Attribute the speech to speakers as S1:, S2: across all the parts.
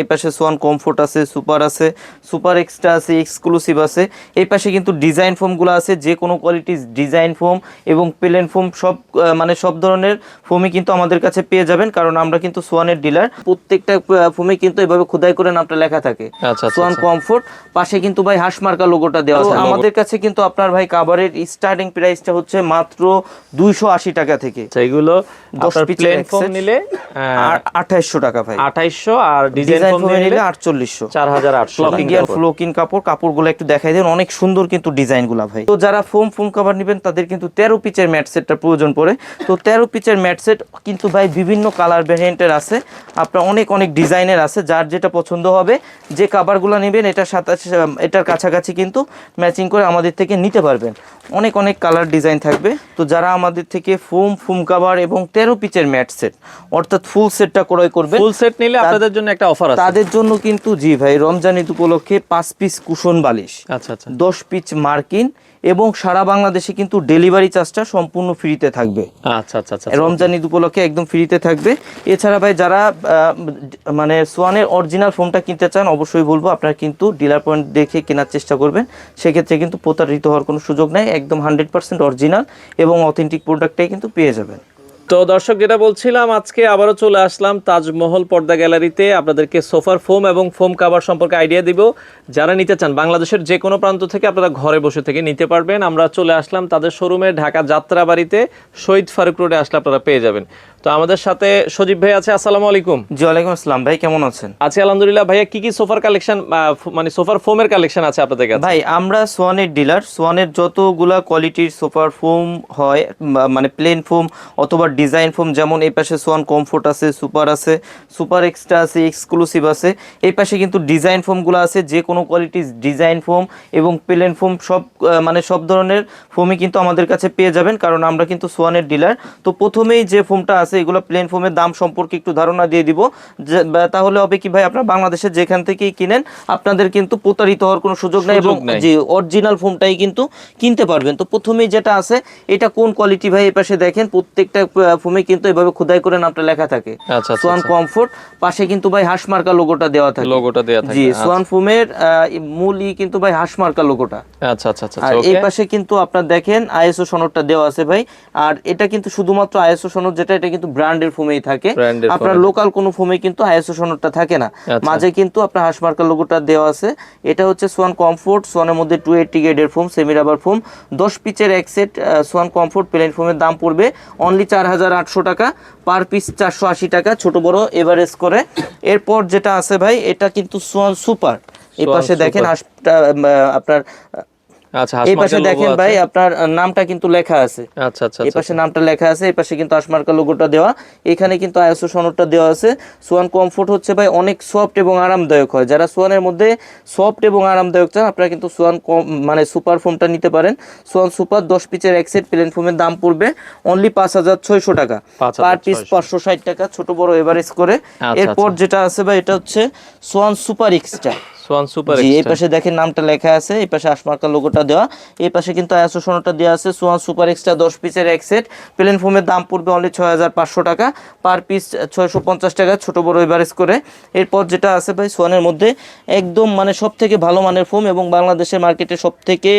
S1: এই পাশে Schwann comfort আছে, সুপার আছে, সুপার এক্সট্রা আছে, এক্সক্লুসিভ আছে। এই পাশে কিন্তু ডিজাইন ফোমগুলো আছে, যে কোনো কোয়ালিটির ডিজাইন ফোম এবং প্লেন ফোম সব মানে সব ধরনের ফোমই কিন্তু আমাদের কাছে পেয়ে যাবেন, কারণ আমরা কিন্তু সোয়ানের ডিলার। প্রত্যেকটা ফোমে কিন্তু এভাবে খোদাই করে নামটা লেখা থাকে, সোয়ান কমফোর্ট। পাশে কিন্তু ভাই হাঁস মার্কা লোগোটা দেওয়া আছে। আমাদের কাছে কিন্তু আপনার ভাই কাভারের স্টার্টিং প্রাইসটা হচ্ছে মাত্র 280 টাকা থেকে।
S2: এগুলো
S1: 10 পিস
S2: প্লেন ফোম নিলে
S1: 2800 টাকা ভাই,
S2: 2800, আর ডিজাইন ফোম নিলে
S1: 4800,
S2: 4800।
S1: ফ্লোকিং কাপড়গুলো একটু দেখাই দেন, অনেক সুন্দর কিন্তু ডিজাইনগুলো ভাই। তো যারা ফোম কভার নেবেন তাদের কিন্তু 13 পিচের ম্যাট সেটটা প্রয়োজন পড়ে। তো 13 পিচের ম্যাট সেট কিন্তু ভাই বিভিন্ন কালার ভ্যারিয়েন্টের আছে, আপনার অনেক ডিজাইনের আছে। যার যেটা পছন্দ হবে, যে কাভারগুলো নেবেন এটার সাথে এটার কাছাকাছি কিন্তু ম্যাচিং করে আমাদের থেকে নিতে পারবেন। অনেক কালার ডিজাইন থাকবে। তো যারা আমাদের থেকে ফোম কাভার এবং 13 পিচের ম্যাট সেট অর্থাৎ ফুল সেটটা ক্রয় করবে,
S2: ফুল সেট নিলে আপনাদের জন্য একটা অফার আছে।
S1: তাদের জন্য কিন্তু জি ভাই, রমজান ঈদ উপলক্ষে 5 পিস কুশন বালিশ, 10 পিস মার্কিন এবং সারা বাংলাদেশে কিন্তু ডেলিভারি চার্জটা সম্পূর্ণ ফ্রিতে থাকবে। রমজান ঈদ উপলক্ষে একদম ফ্রিতে থাকবে। এছাড়া ভাই যারা মানে সোয়ানের অরিজিনাল ফোমটা কিনতে চান, অবশ্যই বলবো আপনারা কিন্তু ডিলার পয়েন্ট দেখে কেনার চেষ্টা করবেন। সেক্ষেত্রে কিন্তু প্রতারিত হওয়ার কোনো সুযোগ নেই, একদম 100% অরিজিনাল এবং অথেন্টিক প্রোডাক্টটাই কিন্তু পেয়ে যাবেন।
S2: তো দর্শক, যেটা বলছিলাম, আজকে আবারও চলে আসলাম তাজমহল পর্দা গ্যালারিতে আপনাদেরকে সোফার ফোম এবং ফোম কাভার সম্পর্কে আইডিয়া দিব। যারা নিতে চান বাংলাদেশের যে কোনো প্রান্ত থেকে আপনারা ঘরে বসে থেকে নিতে পারবেন। আমরা চলে আসলাম তাদের শোরুমে, ঢাকা যাত্রাবাড়িতে শহীদ ফারুক রোডে আসলে আপনারা পেয়ে যাবেন। তো আমাদের সাথে সজীব ভাই আছে। আসসালামু আলাইকুম।
S1: জি ওয়ালাইকুম আসসালাম ভাই, কেমন আছেন?
S2: আছি আলহামদুলিল্লাহ। ভাইয়া কি সোফার কালেকশন, মানে সোফার ফোমের কালেকশন আছে আপনাদের কাছে?
S1: ভাই আমরা সোয়ানের ডিলার, সোয়ানের যতগুলা কোয়ালিটির সোফার ফোম হয়, মানে প্লেন ফোম অথবা ডিজাইন ফোম, যেমন এই পাশে সোয়ান কমফোর্ট আছে, সুপার আছে, সুপার এক্সট্রা আছে, এক্সক্লুসিভ আছে। এই পাশে কিন্তু ডিজাইন ফোমগুলো আছে, যে কোনো কোয়ালিটির ডিজাইন ফোম এবং প্লেন ফোম সব মানে সব ধরনের ফোমই কিন্তু আমাদের কাছে পেয়ে যাবেন, কারণ আমরা কিন্তু সোয়ানের ডিলার। তো প্রথমেই যে ফোমটা আছে, এগুলো প্লেন ফোমের দাম সম্পর্কে একটু ধারণা দিয়ে দিব, তাহলে হবে কি ভাই, আপনারা বাংলাদেশের যেখান থেকেই কিনেন আপনাদের কিন্তু প্রতারিত হওয়ার কোনো সুযোগ নেই এবং যে অরিজিনাল ফোমটাই কিন্তু কিনতে পারবেন। তো প্রথমেই যেটা আছে, এটা কোন কোয়ালিটি ভাই, এই পাশে দেখেন প্রত্যেকটা ফোমে কিন্তু এভাবে খোদাই করে নামটা লেখা থাকে, সোয়ান কমফোর্ট। পাশে কিন্তু ভাই হাঁস মার্কা লোগোটা দেওয়া থাকে, জি সোয়ান ফোমের মূল কিন্তু ভাই হাঁস মার্কা লোগোটা। আর এই পাশে কিন্তু আপনার দেখেন আইএসও সনদটা দেওয়া আছে ভাই। আর এটা কিন্তু শুধুমাত্র আইএসও সনদ যেটা, এটা কিন্তু ব্র্যান্ডের ফোমেই থাকে, আপনার লোকাল কোনো ফোমে কিন্তু আইএসও সনদটা থাকে না। মাঝে কিন্তু আপনার হাঁস মার্কা লোগোটা দেওয়া আছে। এটা হচ্ছে সোয়ান কমফোর্ট, সোয়ানের মধ্যে 280 গ্রেডের ফোম, সেমি রাবার ফোম, 10 পিচের এক সেট সোয়ান কমফোর্ট প্লেন ফোমের দাম পড়বে অনলি 4800 টাকা, পার পিস 480 টাকা, ছোট বড় এভারেজ করে। এরপর যেটা আছে ভাই, এটা কিন্তু সোয়ান সুপার। এই পাশে দেখেন আপনার এই পাশে দেখেন ভাই, আপনার নামটা কিন্তু লেখা আছে, এই পাশে নামটা লেখা আছে, এই পাশে কিন্তু আশমার্কা লোগোটা দেওয়া, এখানে কিন্তু আইএসও সনদটা দেওয়া আছে। সোয়ান কমফোর্ট হচ্ছে ভাই অনেক সফট এবং আরামদায়ক হয়। যারা সোয়ানের মধ্যে সফট এবং আরামদায়ক চান, আপনারা কিন্তু সোয়ান মানে সুপার ফোমটা নিতে পারেন। সোয়ান সুপার 10 পিচের এক সেট প্লেন ফোমের দাম পড়বে অনলি 5600 টাকা, পার পিস 560 টাকা, ছোট বড় এভারেজ করে। এরপর যেটা আছে ভাই, এটা হচ্ছে সোয়ান সুপার এক্সট্রা। এই পাশে দেখেন নামটা লেখা আছে, এই পাশে আশমার্কা লোগোটা দেওয়া, এই পাশে কিন্তু আইএসও সনদটা দেওয়া আছে। সোয়ান সুপার এক্সট্রা 10 পিসের এক সেট প্লেন ফোমের দাম পড়বে অনলি 6500 টাকা, পার পিস 650 টাকা, ছোট বড় এভারেজ করে। এরপর যেটা আছে ভাই, সোয়ানের মধ্যে একদম মানে সব থেকে ভালো মানের ফোম এবং বাংলাদেশের মার্কেটে সব থেকে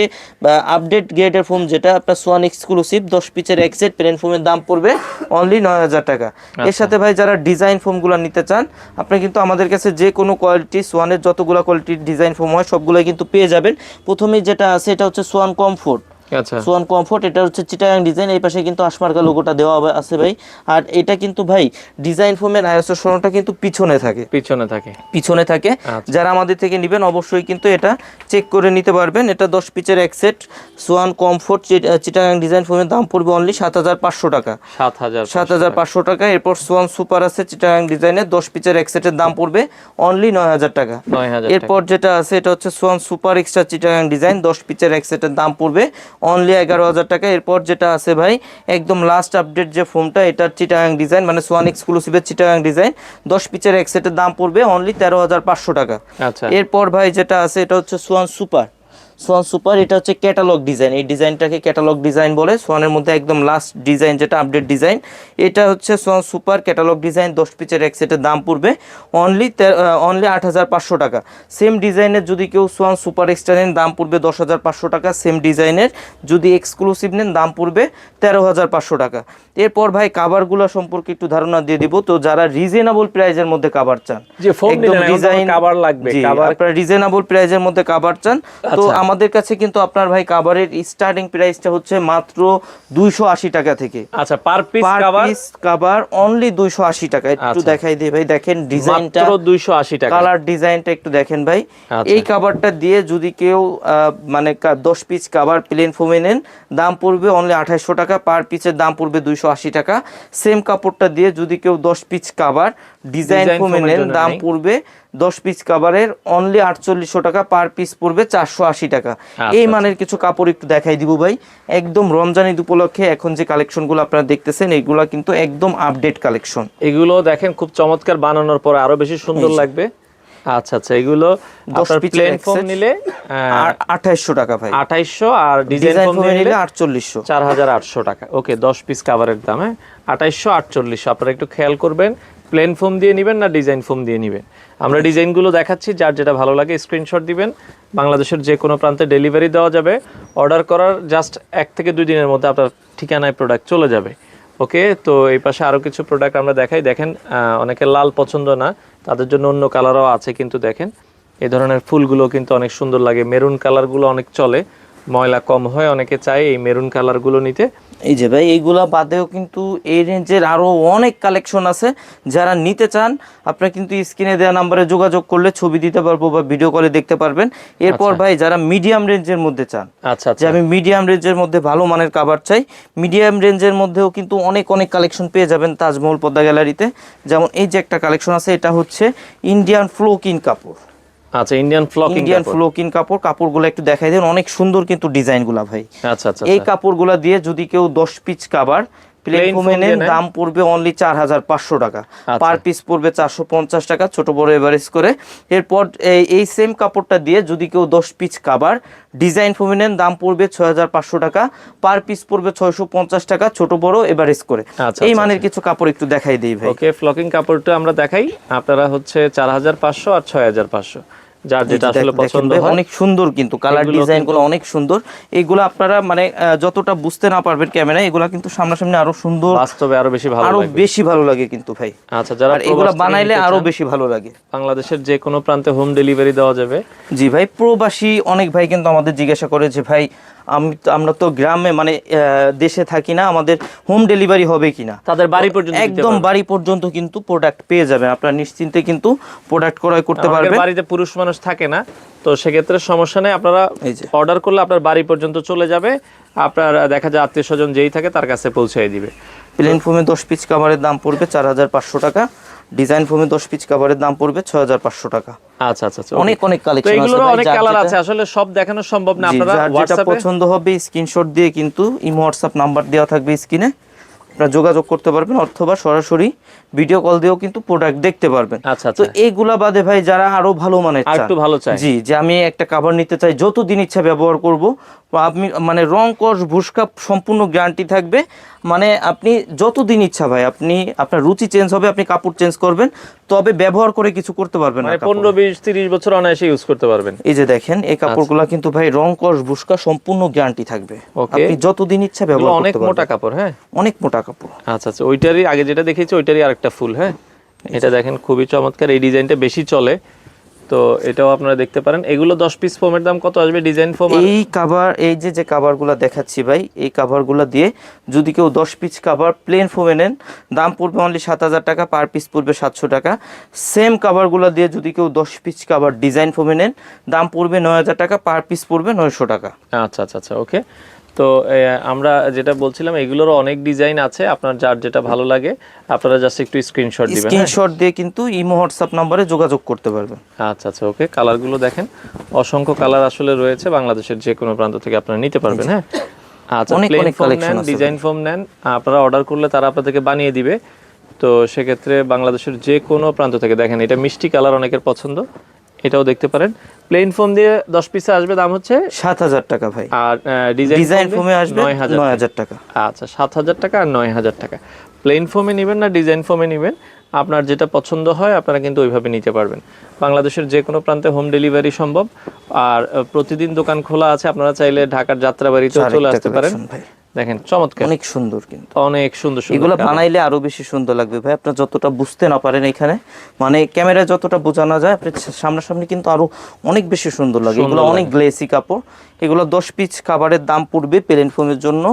S1: আপডেট গ্রেডের ফোম, যেটা আপনার সোয়ান এক্সক্লুসিভ 10 পিসের এক সেট প্লেন ফোমের দাম পড়বে অনলি 9000 টাকা। এর সাথে ভাই যারা ডিজাইন ফোমগুলো নিতে চান, আপনি কিন্তু আমাদের কাছে যে কোনো কোয়ালিটি, সোয়ানের যতগুলো ডিজাইন ফোম হয় সবগুলো কিন্তু পেয়ে যাবেন। প্রথমেই যেটা আছে, এটা হচ্ছে সোয়ান কমফোর্ট, সোয়ান কমফোর্ট, এটা হচ্ছে চিটাগাং ডিজাইন। এই পাশে কিন্তু আশমার্কা লোগোটা দেওয়া আছে ভাই। আর এটা কিন্তু ভাই ডিজাইন ফোমের আইএসও সনদটা কিন্তু পিছনে থাকে। যারা আমাদের থেকে নেবেন অবশ্যই কিন্তু এটা চেক করে নিতে পারবেন। এটা 10 পিচের এক set swan comfort Chittagong design ফোমের দাম পড়বে অনলি 7500 টাকা, 7500 টাকা। এরপর সোয়ান সুপার আছে চিটাগাং ডিজাইনের 10 পিচের এক সেটের দাম পড়বে অনলি 9000 টাকা। এরপর যেটা আছে, এটা হচ্ছে Schwann super extra Chittagong design 10 পিচের এক সেটের দাম পড়বে অনলি 11000 টাকা। এরপর যেটা আছে ভাই, একদম লাস্ট আপডেট যে ফোমটা, এটা চিটাগাং ডিজাইন মানে সোয়ান এক্সক্লুসিভের চিটাগাং ডিজাইন 10 পিচের এক সেটের দাম পড়বে অনলি 13500 টাকা। এরপর ভাই যেটা আছে, এটা হচ্ছে সোয়ান সুপার, সোয়ান সুপার, এটা হচ্ছে ক্যাটালগ ডিজাইন, এই ডিজাইনটাকে ক্যাটালগ ডিজাইন বলে। সোয়ানের মধ্যে একদম লাস্ট ডিজাইন যেটা আপডেট ডিজাইন, এটা হচ্ছে সোয়ান সুপার ক্যাটালগ ডিজাইন। 10 পিসের এক সেটের দাম পড়বে অনলি 8,500 টাকা। সেম ডিজাইনের যদি কেউ সোয়ান সুপার এক্সট্রা নেন দাম পড়বে 10,500 টাকা। সেম ডিজাইনের যদি এক্সক্লুসিভ নেন দাম পড়বে 13,500 টাকা। এরপর ভাই কাভারগুলো সম্পর্কে একটু ধারণা দিয়ে দিব। তো যারা রিজনেবল প্রাইজের মধ্যে কাভার চান,
S2: যে ফোম ডিজাইন কভার লাগবে, কভার
S1: আপনারা রিজনেবল প্রাইজের মধ্যে কাভার চান, তো আমাদের কাছে কিন্তু আপনার ভাই কাভারের স্টার্টিং প্রাইসটা হচ্ছে মাত্র 280 টাকা থেকে।
S2: আচ্ছা, পার পিস
S1: কাভার অনলি 280 টাকা। একটু দেখাই দিই ভাই, দেখেন ডিজাইনটা
S2: মাত্র 280 টাকা।
S1: কালার ডিজাইনটা একটু দেখেন ভাই। এই কাভারটা দিয়ে যদি কেউ মানে 10 পিস কাভার প্লেন ফোমে নেন দাম পড়বে অনলি 2800 টাকা, পার পিসের দাম পড়বে 280 টাকা। সেম কাপড়টা দিয়ে যদি কেউ 10 পিস কাভার ডিজাইন ফোমে নেন দাম পড়বে 10 পিস কাভারের অনলি 4800 টাকা, পার পিস পড়বে 480 টাকা। এই মানের কিছু কাপড় একটু দেখাই দিব ভাই, একদম রমজান ঈদ উপলক্ষে এখন যে কালেকশনগুলো আপনারা দেখতেছেন এগুলো কিন্তু একদম আপডেট কালেকশন।
S2: এগুলো দেখেন খুব চমৎকার, বানানোর পর আরো বেশি সুন্দর লাগবে। আচ্ছা আচ্ছা, এগুলো
S1: 10 পিস
S2: প্লেন ফোম নিলে
S1: 2800 টাকা ভাই,
S2: 2800, আর ডিজাইন ফোম নিলে
S1: 4800,
S2: 4800 টাকা। ওকে, 10 পিস কাভারের দাম 2800 4800। আপনারা একটু খেয়াল করবেন প্লেন ফোম দিয়ে নেবেন না ডিজাইন ফোম দিয়ে নেবেন। আমরা ডিজাইনগুলো দেখাচ্ছি, যার যেটা ভালো লাগে স্ক্রিনশট দিবেন। বাংলাদেশের যে কোনো প্রান্তে ডেলিভারি দেওয়া যাবে। অর্ডার করার জাস্ট 1 থেকে 2 দিনের মধ্যে আপনার ঠিকানায় প্রোডাক্ট চলে যাবে। ওকে, তো এই পাশে আরও কিছু প্রোডাক্ট আমরা দেখাই। দেখেন অনেকে লাল পছন্দ না, তাদের জন্য অন্য কালারও আছে, কিন্তু দেখেন এই ধরনের ফুলগুলো কিন্তু অনেক সুন্দর লাগে। মেরুন কালারগুলো অনেক চলে, ময়লা কম হয়, অনেকে চায় এই মেরুন কালারগুলো নিতে।
S1: এই যে ভাই এইগুলা বাদেও কিন্তু এই রেঞ্জের আরো অনেক কালেকশন আছে, যারা নিতে চান আপনারা কিন্তু স্ক্রিনে দেওয়া নাম্বারে যোগাযোগ করলে ছবি দিতে পারবো বা ভিডিও কলে দেখতে পারবেন। এরপর ভাই যারা মিডিয়াম রেঞ্জের মধ্যে চান,
S2: আচ্ছা
S1: যে আমি মিডিয়াম রেঞ্জের মধ্যে ভালো মানের কাভার চাই, মিডিয়াম রেঞ্জের মধ্যেও কিন্তু অনেক অনেক কালেকশন পেয়ে যাবেন তাজমহল পদ্মা গ্যালারিতে। যেমন এই যে একটা কালেকশন আছে, এটা হচ্ছে ইন্ডিয়ান ফ্লোকিন কাপড়।
S2: আচ্ছা, ইন্ডিয়ান
S1: ফ্লোকিন কাপড়, কাপড়গুলো একটু দেখাই দেন, অনেক সুন্দর কিন্তু ডিজাইনগুলো ভাই।
S2: আচ্ছা আচ্ছা,
S1: এই কাপড়গুলো দিয়ে যদি কেউ 10 পিস কাভার প্লেন ফোমে নেন দাম পড়বে অনলি 4500 টাকা, পার পিস পড়বে 450 টাকা, ছোট বড় এভারেজ করে। এরপর এই সেম কাপড়টা দিয়ে যদি কেউ 10 পিস কাভার ডিজাইন ফোমে নেন দাম পড়বে 6500 টাকা, পার পিস পড়বে 650 টাকা, ছোট বড় এভারেজ করে। এই মানের কিছু কাপড় একটু দেখাই দিই ভাই।
S2: ওকে, ফ্লোকিং কাপড়টা আমরা দেখাই। আপনারা হচ্ছে 4500 আর 6500, যার যেটা আসলে পছন্দ হয়।
S1: অনেক সুন্দর কিন্তু কালার ডিজাইনগুলো অনেক সুন্দর। এইগুলো আপনারা মানে যতটা বুঝতে না পারবেন ক্যামেরায়, এগুলো কিন্তু সামনাসামনি আরো সুন্দর,
S2: বাস্তবে আরো বেশি ভালো লাগে
S1: কিন্তু ভাই।
S2: আচ্ছা, যারা
S1: এগুলো বানাইলে আরো বেশি ভালো লাগে।
S2: বাংলাদেশের যে কোনো প্রান্তে হোম ডেলিভারি দেওয়া যাবে।
S1: জি ভাই, প্রবাসী অনেক ভাই কিন্তু আমাদের জিজ্ঞাসা করে যে ভাই আমরা তো গ্রামে মানে দেশে থাকি না, আমাদের হোম ডেলিভারি হবে কিনা।
S2: তাদের বাড়ি পর্যন্ত,
S1: একদম বাড়ি পর্যন্ত কিন্তু প্রোডাক্ট পেয়ে যাবেন, আপনারা নিশ্চিন্তে কিন্তু প্রোডাক্ট ক্রয় করতে পারবেন।
S2: বাড়িতে পুরুষ মানুষ থাকে না, তো সেক্ষেত্রে সমস্যা নেই, আপনারা অর্ডার করলে আপনার বাড়ি পর্যন্ত চলে যাবে। আপনার দেখা যায় আত্মীয় স্বজন যেই থাকে তার কাছে পৌঁছাই দিবে।
S1: প্লেন ফোমে 10 পিস কাভারের দাম পড়বে 4500 টাকা, ডিজাইন ফোমে 10 পিস কাভারের দাম পড়বে 6500 টাকা।
S2: আচ্ছা আচ্ছা,
S1: অনেক অনেক কালেকশন আছে,
S2: এগুলোর অনেক কালার আছে, আসলে সব দেখানো সম্ভব না। আপনারা
S1: যেটা পছন্দ হবে স্ক্রিনশট দিয়ে কিন্তু ইমো হোয়াটসঅ্যাপ নাম্বার দেওয়া থাকবে স্ক্রিনে, আপনারা যোগাযোগ করতে পারবেন, অথবা সরাসরি ভিডিও কল দিয়েও কিন্তু প্রোডাক্ট দেখতে পারবেন।
S2: আচ্ছা,
S1: তো এইগুলা বাদে ভাই যারা আরো ভালো মানের চান,
S2: একটু ভালো চাই,
S1: জি, যে আমি একটা কভার নিতে চাই যতদিন ইচ্ছা ব্যবহার করব, আপনি মানে রং কস ভুসকা সম্পূর্ণ গ্যারান্টি থাকবে, মানে আপনি যতদিন ইচ্ছা ভাই, আপনি আপনার রুচি চেঞ্জ হবে, আপনি কাপড় চেঞ্জ করবেন, তবে ব্যবহার করে কিছু করতে পারবেন না,
S2: মানে 15 20 30 বছর অনায়াসে ইউজ করতে পারবেন।
S1: এই যে দেখেন এই কাপড়গুলো কিন্তু ভাই রং কস ভুসকা সম্পূর্ণ গ্যারান্টি থাকবে, আপনি যতদিন ইচ্ছা ব্যবহার করতে পারবেন।
S2: অনেক মোটা কাপড়, হ্যাঁ
S1: অনেক মোটা কাপড়।
S2: আচ্ছা আচ্ছা, ওইটারই আগে যেটা দেখেছি ওইটারই আরেকটা ফুল। হ্যাঁ, এটা দেখেন খুবই চমৎকার, এই ডিজাইনটা বেশি চলে, তো এটাও আপনারা দেখতে পারেন। এগুলো 10 পিস ফোমের দাম কত আসবে? ডিজাইন ফোম
S1: এই কভার, এই যে কভারগুলো দেখাচ্ছি ভাই, এই কভারগুলো দিয়ে যদি কেউ 10 পিস কভার প্লেন ফোমে নেন দাম পড়বে অনলি 7000 টাকা, পার পিস পড়বে 700 টাকা। সেম কভারগুলো দিয়ে যদি কেউ 10 পিস কভার ডিজাইন ফোমে নেন দাম পড়বে 9000 টাকা, পার পিস পড়বে 900 টাকা।
S2: আচ্ছা আচ্ছা আচ্ছা, ওকে। তো আমরা যেটা বলছিলাম এগুলোরও অনেক ডিজাইন আছে, আপনার যার যেটা ভালো লাগে আপনারা জাস্ট একটু স্ক্রিনশট দিবেন,
S1: স্ক্রিনশট দিয়ে কিন্তু ইমো হোয়াটসঅ্যাপ নম্বরে যোগাযোগ করতে পারবেন।
S2: আচ্ছা আচ্ছা, ওকে। কালারগুলো দেখেন, অসংখ্য কালার আসলে রয়েছে, বাংলাদেশের যে কোনো প্রান্ত থেকে আপনারা নিতে পারবেন। হ্যাঁ, আচ্ছা, প্লেন ফোম নেন, ডিজাইন ফোম নেন, আপনারা অর্ডার করলে তারা আপনাদেরকে বানিয়ে দিবে। তো সেক্ষেত্রে বাংলাদেশের যে কোনো প্রান্ত থেকে, দেখেন এটা মিষ্টি কালার অনেকের পছন্দ, এটাও দেখতে পারেন। প্লেন ফোম দিয়ে 10 পিসে আসবে দাম হচ্ছে
S1: 7,000 টাকা ভাই।
S2: আর
S1: ডিজাইন ফোমে আসবে 9,000 টাকা।
S2: আচ্ছা 7,000 টাকা আর 9,000 টাকা। প্লেন ফোমে নেবেন না ডিজাইন ফোমে নেবেন, আপনার যেটা পছন্দ হয় আপনারা কিন্তু ওইভাবে নিতে পারবেন। বাংলাদেশের যে কোনো প্রান্তে হোম ডেলিভারি সম্ভব। আর প্রতিদিন দোকান খোলা আছে, আপনারা চাইলে ঢাকার যাত্রাবাড়িতেও চলে আসতে পারেন। দেখেন চমৎকার,
S1: অনেক সুন্দর, কিন্তু
S2: অনেক সুন্দর সুন্দর
S1: এগুলো বানাইলে আরো বেশি সুন্দর লাগবে ভাই। আপনার যতটা বুঝতে না পারেন এখানে, মানে ক্যামেরায় যতটা বোঝানো যায়, আপনি সামনাসামনি কিন্তু আরো অনেক বেশি সুন্দর লাগে। এগুলো অনেক গ্লেসি কাপড়। এগুলো 10 পিস কাভারের দাম পড়বে প্লেন ফোমের জন্য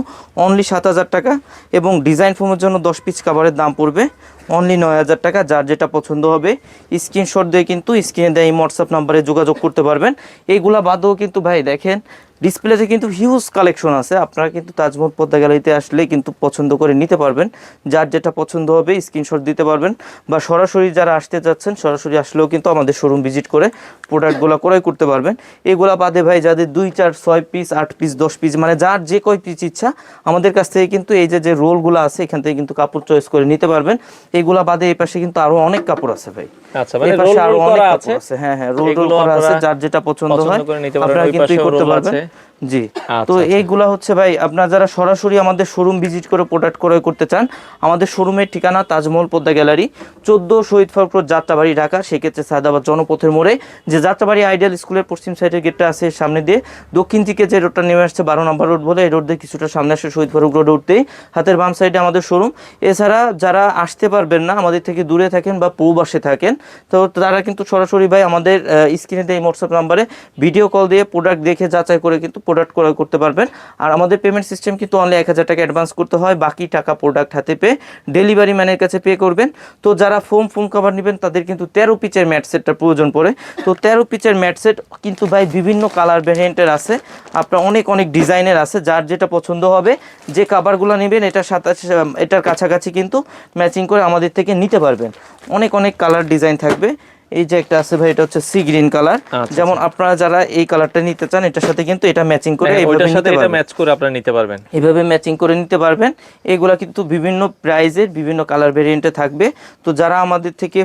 S1: অনলি 7,000 টাকা, এবং ডিজাইন ফোমের জন্য 10 পিস কাভারের দাম পড়বে অনলি 9,000 টাকা। যার যেটা পছন্দ হবে স্ক্রিনশট দিয়ে কিন্তু স্ক্রিনে দেয় হোয়াটসঅ্যাপ নাম্বারে যোগাযোগ করতে পারবেন। এইগুলা বাদেও কিন্তু ভাই দেখেন ডিসপ্লেতে কিন্তু হিউজ কালেকশন আছে। আপনারা কিন্তু তাজমহল পদ্মা গ্যালারিতে আসলে কিন্তু পছন্দ করে নিতে পারবেন। যার যেটা পছন্দ হবে স্ক্রিনশট দিতে পারবেন, বা সরাসরি যারা আসতে যাচ্ছেন সরাসরি আসলেও কিন্তু আমাদের শোরুম ভিজিট করে প্রোডাক্টগুলো ক্রয় করতে পারবেন। এগুলা বাদে ভাই যাদের 2, 4, 6 পিস, 8 পিস, 10 পিস, মানে যার যে কয় পিস ইচ্ছা আমাদের কাছ থেকে কিন্তু এই যে রোলগুলো আছে এখান থেকে কিন্তু কাপড় চয়েস করে নিতে পারবেন। এইগুলা বাদে এই পাশে কিন্তু আরো অনেক কাপড় আছে ভাই।
S2: আচ্ছা, মানে
S1: এই পাশে আরো
S2: রোল
S1: অনেক
S2: করা
S1: কাপড় আছে। হ্যাঁ হ্যাঁ, রোল করা আছে। যার যেটা পছন্দ হয় আপনারা কিন্তু করতে পারবেন। জি, তো এইগুলা হচ্ছে ভাই আপনারা যারা সরাসরি আমাদের শোরুম ভিজিট করে প্রোডাক্ট ক্রয় করতে চান, আমাদের শোরুমের ঠিকানা তাজমহল পদ্মা গ্যালারি, 14 শহীদ ফারুক রোড, যাত্রাবাড়ি, ঢাকা। সেক্ষেত্রে সায়দাবাদ জনপথের মোড়ে যে যাত্রাবাড়ি আইডিয়াল স্কুলের পশ্চিম সাইডের গেটটা আছে সামনে দিয়ে দক্ষিণ দিকে যে রোডটা নেমে আসছে 12 নম্বর রোড বলে, এই রোড দিয়ে কিছুটা সামনে আসে শহীদ ফারুক রোডে উঠতেই হাতের বাম সাইডে আমাদের শোরুম। এছাড়া যারা আসতে পারবেন না, আমাদের থেকে দূরে থাকেন বা প্রবাসে থাকেন, তো তারা কিন্তু সরাসরি ভাই আমাদের স্ক্রিনে দেয় হোয়াটসঅ্যাপ নাম্বারে ভিডিও কল দিয়ে প্রোডাক্ট দেখে যাচাই করে কিন্তু প্রোডাক্ট ক্রয় করতে পারবেন। আর আমাদের পেমেন্ট সিস্টেম কিন্তু অনলি 1,000 টাকা অ্যাডভান্স করতে হয়, বাকি টাকা প্রোডাক্ট হাতে পেয়ে ডেলিভারি ম্যানের কাছে পে করবেন। তো যারা ফোম কাভার নেবেন তাদের কিন্তু 13 পিচের ম্যাট সেটটা প্রয়োজন পড়ে। তো 13 পিচের ম্যাট সেট কিন্তু ভাই বিভিন্ন কালার ভ্যারিয়েন্টের আছে, আপনার অনেক অনেক ডিজাইনের আছে। যার যেটা পছন্দ হবে, যে কাভারগুলো নেবেন এটার সাথে এটার কাছাকাছি কিন্তু ম্যাচিং করে আমাদের থেকে নিতে পারবেন। অনেক অনেক কালার ডিজাইন থাকবে। এই যে একটা আছে ভাই, এটা হচ্ছে সি গ্রিন কালার। যেমন আপনারা যারা এই কালারটা নিতে চান এটার সাথে কিন্তু এটা ম্যাচিং করে এইভাবে নিতে পারবেন,
S2: ম্যাচ করে আপনারা নিতে পারবেন,
S1: এইভাবে ম্যাচিং করে নিতে পারবেন। এগুলা কিন্তু বিভিন্ন প্রাইজের বিভিন্ন কালার ভেরিয়েন্টে থাকবে। তো যারা আমাদের থেকে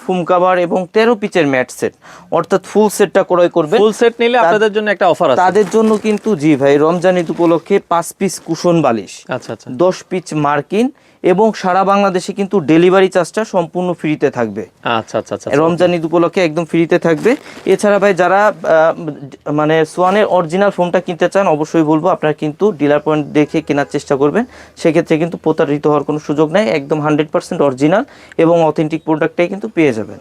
S1: ফোম কাভার এবং 13 পিচের ম্যাট সেট অর্থাৎ ফুল সেটটা ক্রয় করবে,
S2: ফুল সেট নিলে আপনাদের জন্য একটা অফার আছে।
S1: তাদের জন্য কিন্তু জি ভাই রমজান ঈদ উপলক্ষে 5 পিস কুশন বালিশ,
S2: আচ্ছা আচ্ছা,
S1: 10 পিস মার্কিন, এবং সারা বাংলাদেশে কিন্তু ডেলিভারি চার্জটা সম্পূর্ণ ফ্রিতে থাকবে।
S2: আচ্ছা আচ্ছা আচ্ছা,
S1: রমজান ঈদ উপলক্ষে একদম ফ্রিতে থাকবে। এছাড়া ভাই যারা মানে সোয়ানের অরিজিনাল ফোনটা কিনতে চান, অবশ্যই বলবো আপনারা কিন্তু ডিলার পয়েন্ট দেখে কেনার চেষ্টা করবেন। সেক্ষেত্রে কিন্তু প্রতারিত হওয়ার কোনো সুযোগ নেই, একদম 100% অরিজিনাল এবং অথেন্টিক প্রোডাক্টটাই কিন্তু পেয়ে যাবেন।